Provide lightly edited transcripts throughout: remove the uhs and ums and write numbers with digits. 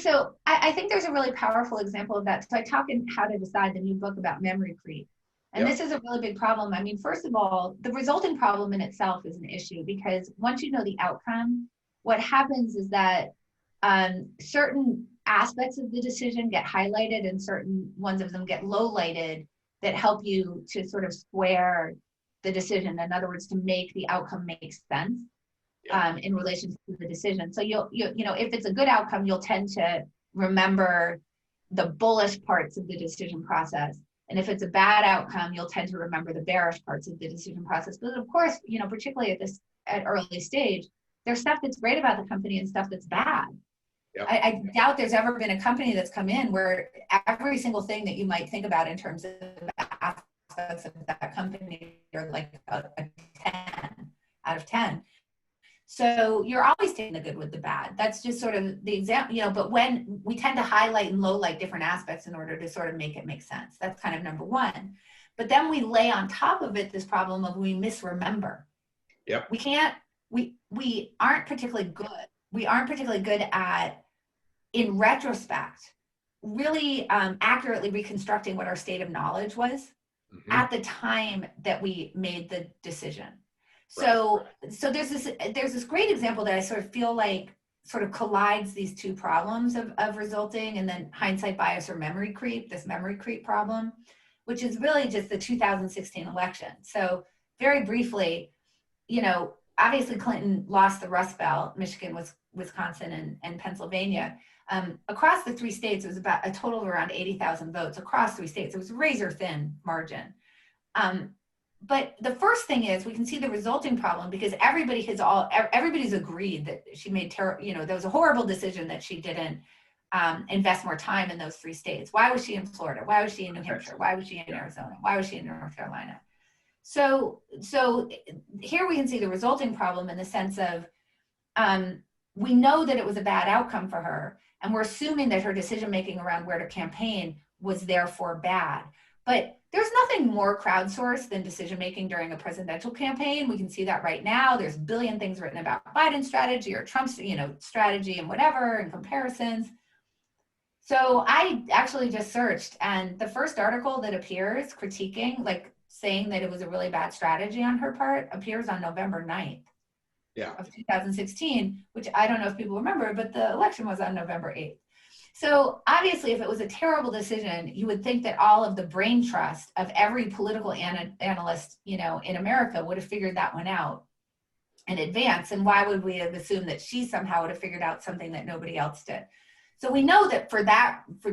So I think there's a really powerful example of that. So I talk in How to Decide, the new book about memory creep. And Yep. this is a really big problem. I mean, first of all, the resulting problem in itself is an issue because once you know the outcome, what happens is that certain aspects of the decision get highlighted and certain ones of them get low-lighted that help you to sort of square the decision. In other words, to make the outcome make sense in relation to the decision. So you know, if it's a good outcome, you'll tend to remember the bullish parts of the decision process. And if it's a bad outcome, you'll tend to remember the bearish parts of the decision process. But of course, you know, particularly at early stage, there's stuff that's great about the company and stuff that's bad. Yep. I doubt there's ever been a company that's come in where every single thing that you might think about in terms of aspects of that company are like a 10 out of 10. So you're always taking the good with the bad. That's just sort of the example, you know, but when we tend to highlight and low light different aspects in order to sort of make it make sense. That's kind of number one. But then we lay on top of it this problem of we misremember. Yep. We aren't particularly good. We aren't particularly good at, in retrospect, really accurately reconstructing what our state of knowledge was at the time that we made the decision. So there's this great example that I sort of feel like sort of collides these two problems of resulting and then hindsight bias or memory creep, this memory creep problem, which is really just the 2016 election. So very briefly, you know, obviously Clinton lost the Rust Belt, Michigan, Wisconsin, and Pennsylvania. Across the three states, it was about a total of around 80,000 votes across three states. It was a razor thin margin. But the first thing is we can see the resulting problem because everybody's agreed that she made you know, there was a horrible decision that she didn't invest more time in those three states. Why was she in Florida? Why was she in New Hampshire? Why was she in Arizona? Why was she in North Carolina? So here we can see the resulting problem in the sense of we know that it was a bad outcome for her, and we're assuming that her decision-making around where to campaign was therefore bad. But there's nothing more crowdsourced than decision-making during a presidential campaign. We can see that right now. There's a billion things written about Biden's strategy or Trump's, you know, strategy and whatever, and comparisons. So I actually just searched, and the first article that appears critiquing, like saying that it was a really bad strategy on her part, appears on November 9th of 2016, which I don't know if people remember, but the election was on November 8th. So obviously, if it was a terrible decision, you would think that all of the brain trust of every political analyst, you know, in America would have figured that one out in advance. And why would we have assumed that she somehow would have figured out something that nobody else did? So we know that for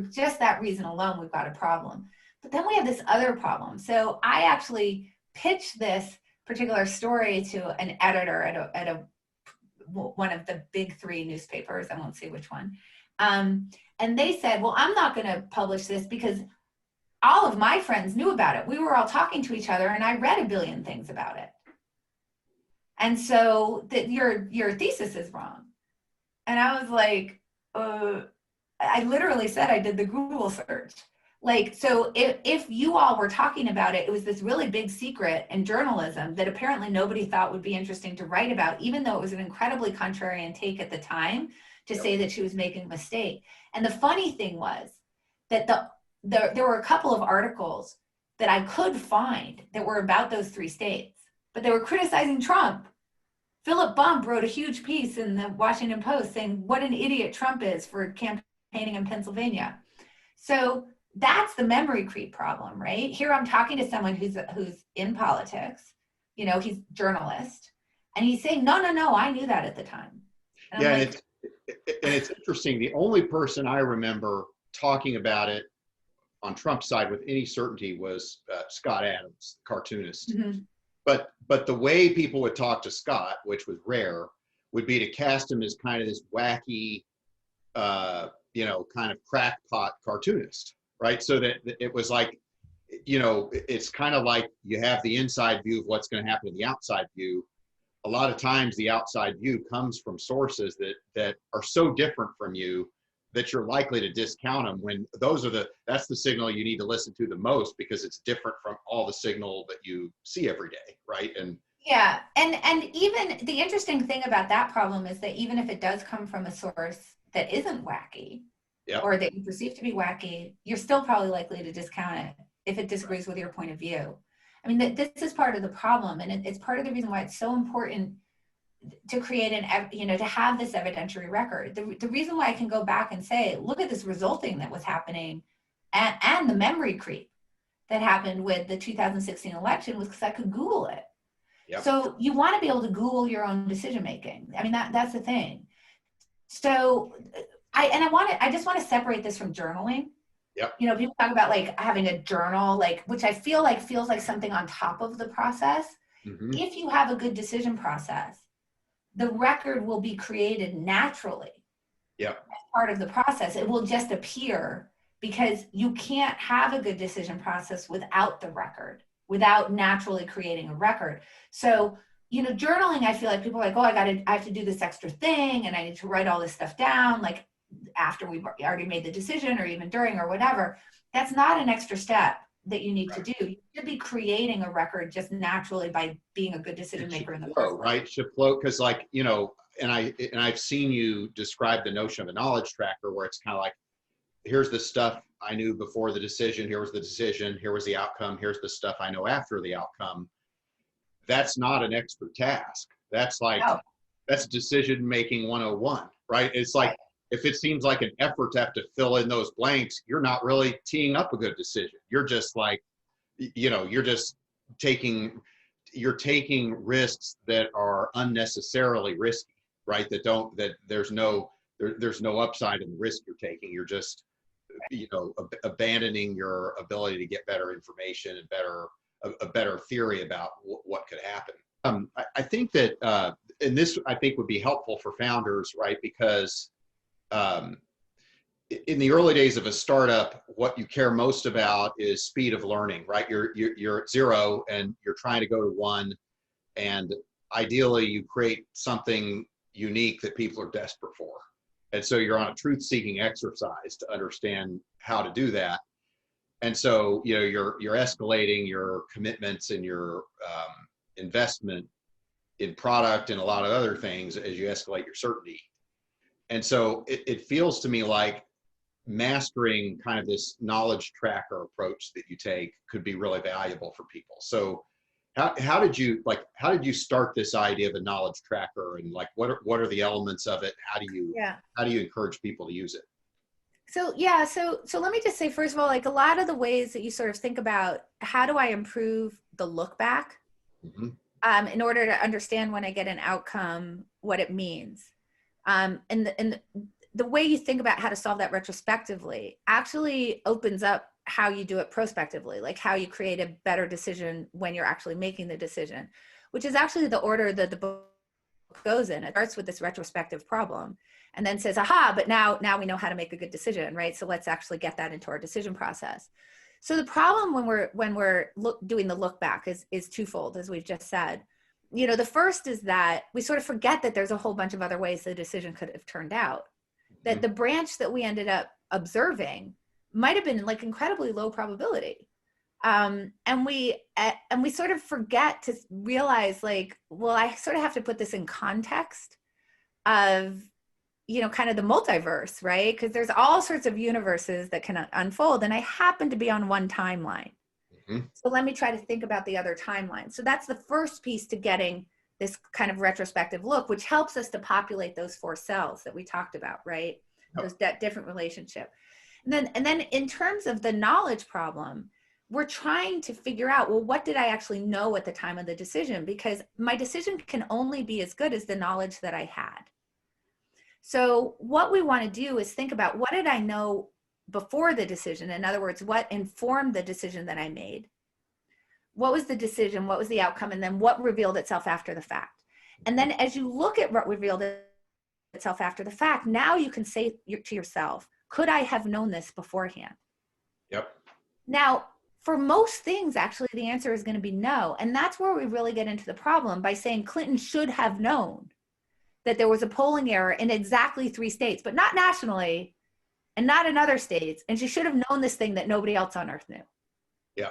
just that reason alone, we've got a problem. But then we have this other problem. So I actually pitched this particular story to an editor at one of the big three newspapers. I won't say which one. And they said, well, I'm not going to publish this because all of my friends knew about it. We were all talking to each other and I read a billion things about it. And so that your thesis is wrong. And I was like, I literally said I did the Google search. Like, so if you all were talking about it, it was this really big secret in journalism that apparently nobody thought would be interesting to write about, even though it was an incredibly contrarian take at the time to say that she was making a mistake. And the funny thing was that there were a couple of articles that I could find that were about those three states, but they were criticizing Trump. Philip Bump wrote a huge piece in the Washington Post saying what an idiot Trump is for campaigning in Pennsylvania. So that's the memory creep problem, right? Here I'm talking to someone who's in politics, you know, he's a journalist, and he's saying, no, I knew that at the time. And yeah, like, and it's interesting. The only person I remember talking about it on Trump's side with any certainty was Scott Adams, the cartoonist. Mm-hmm. But the way people would talk to Scott, which was rare, would be to cast him as kind of this wacky, you know, kind of crackpot cartoonist, right? So that it was like, you know, it's kind of like you have the inside view of what's going to happen in the outside view. A lot of times the outside view comes from sources that are so different from you that you're likely to discount them when that's the signal you need to listen to the most because it's different from all the signal that you see every day, right? And yeah, and even the interesting thing about that problem is that even if it does come from a source that isn't wacky, Yep. or that you perceive to be wacky, you're still probably likely to discount it if it disagrees with your point of view. I mean, this is part of the problem, and it's part of the reason why it's so important to create to have this evidentiary record. The reason why I can go back and say, look at this resulting that was happening, and the memory creep that happened with the 2016 election was because I could Google it. Yep. So you want to be able to Google your own decision making. I mean, that's the thing. So I just want to separate this from journaling. Yep. You know, people talk about like having a journal, like, which I feel like feels like something on top of the process. Mm-hmm. If you have a good decision process, the record will be created naturally. Yep. As part of the process. It will just appear, because you can't have a good decision process without the record, without naturally creating a record. So, you know, journaling, I feel like people are like, oh, I have to do this extra thing and I need to write all this stuff down, like after we've already made the decision or even during or whatever. That's not an extra step that you need to do. You should be creating a record just naturally by being a good decision maker in the first place. Right? Should flow, because like, you know, and I've seen you describe the notion of a knowledge tracker where it's kind of like, here's the stuff I knew before the decision, here was the decision, here was the outcome, here's the stuff I know after the outcome. That's not an extra task. That's like, that's decision making 101, right? It's like, if it seems like an effort to have to fill in those blanks, you're not really teeing up a good decision. You're just like, you know, you're taking risks that are unnecessarily risky, right? That there's no upside in the risk you're taking. You're just, you know, abandoning your ability to get better information and a better theory about what could happen. I think that, and this I think would be helpful for founders, right? Because in the early days of a startup, what you care most about is speed of learning, right? You're at 0 and you're trying to go to 1, and ideally you create something unique that people are desperate for. And so you're on a truth-seeking exercise to understand how to do that. And so, you know, you're escalating your commitments and your investment in product and a lot of other things as you escalate your certainty. And so it feels to me like mastering kind of this knowledge tracker approach that you take could be really valuable for people. So how did you start this idea of a knowledge tracker, and like what are the elements of it? How do you encourage people to use it? So let me just say, first of all, like a lot of the ways that you sort of think about how do I improve the look back, in order to understand when I get an outcome, what it means. And the way you think about how to solve that retrospectively actually opens up how you do it prospectively, like how you create a better decision when you're actually making the decision, which is actually the order that the book goes in. It starts with this retrospective problem and then says, aha, but now we know how to make a good decision, right? So let's actually get that into our decision process. So the problem when we're doing the look back is twofold, as we've just said. You know, the first is that we sort of forget that there's a whole bunch of other ways the decision could have turned out. That the branch that we ended up observing might have been like incredibly low probability. And we sort of forget to realize, like, well, I sort of have to put this in context of, you know, kind of the multiverse, right? Because there's all sorts of universes that can unfold, and I happen to be on one timeline. So let me try to think about the other timeline. So that's the first piece to getting this kind of retrospective look, which helps us to populate those 4 cells that we talked about, right? That different relationship. And then in terms of the knowledge problem, we're trying to figure out, well, what did I actually know at the time of the decision? Because my decision can only be as good as the knowledge that I had. So what we want to do is think about, what did I know before the decision? In other words, what informed the decision that I made? What was the decision? What was the outcome? And then what revealed itself after the fact? And then as you look at what revealed itself after the fact, now you can say to yourself, could I have known this beforehand? Yep. Now, for most things, actually, the answer is going to be no. And that's where we really get into the problem by saying Clinton should have known that there was a polling error in exactly 3 states, but not nationally and not in other states. And she should have known this thing that nobody else on earth knew. Yeah.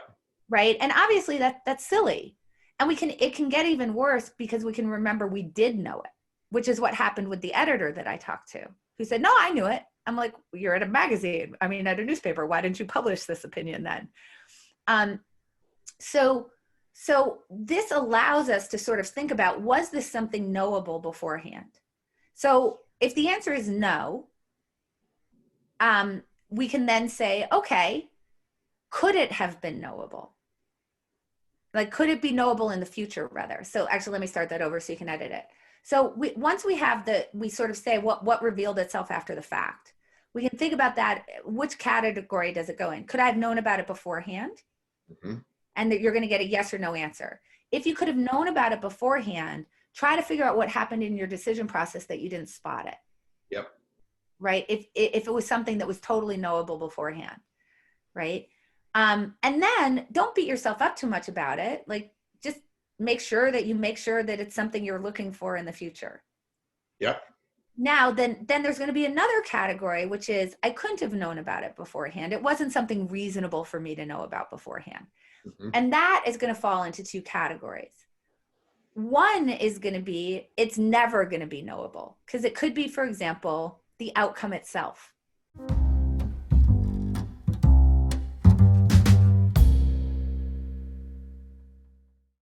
Right. And obviously that's silly. And it can get even worse because we can remember we did know it, which is what happened with the editor that I talked to, who said, no, I knew it. I'm like, you're at a magazine. I mean, at a newspaper. Why didn't you publish this opinion then? So this allows us to sort of think about, was this something knowable beforehand? So if the answer is no, we can then say, okay, could it have been knowable? Like, could it be knowable in the future rather? So actually, let me start that over so you can edit it. So once we have we sort of say what revealed itself after the fact, we can think about that. Which category does it go in? Could I have known about it beforehand? Mm-hmm. And that you're going to get a yes or no answer. If you could have known about it beforehand, try to figure out what happened in your decision process that you didn't spot it. Yep. Right? If it was something that was totally knowable beforehand, right? And then don't beat yourself up too much about it. Like, just make sure that it's something you're looking for in the future. Yep. Now, then there's going to be another category, which is, I couldn't have known about it beforehand. It wasn't something reasonable for me to know about beforehand. Mm-hmm. And that is going to fall into two categories. One is going to be, it's never going to be knowable, because it could be, for example, the outcome itself.